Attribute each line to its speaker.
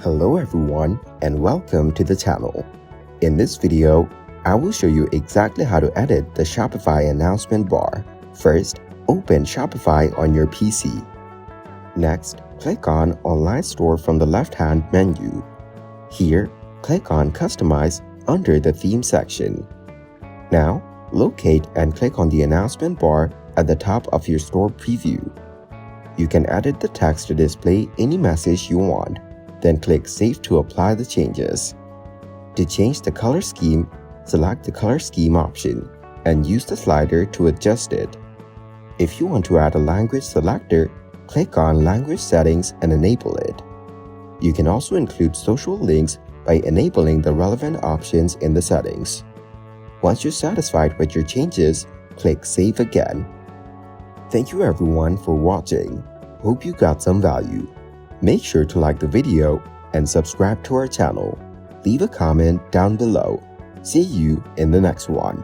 Speaker 1: Hello everyone and welcome to the channel. In this video, I will show you exactly how to edit the Shopify announcement bar. First, open Shopify on your PC. Next, click on Online Store from the left-hand menu. Here, click on Customize under the Theme section. Now, locate and click on the announcement bar at the top of your store preview. You can edit the text to display any message you want, then click Save to apply the changes. To change the color scheme, select the color scheme option and use the slider to adjust it. If you want to add a language selector, click on Language Settings and enable it. You can also include social links by enabling the relevant options in the settings. Once you're satisfied with your changes, click Save again. Thank you everyone for watching. Hope you got some value. Make sure to like the video and subscribe to our channel. Leave a comment down below. See you in the next one.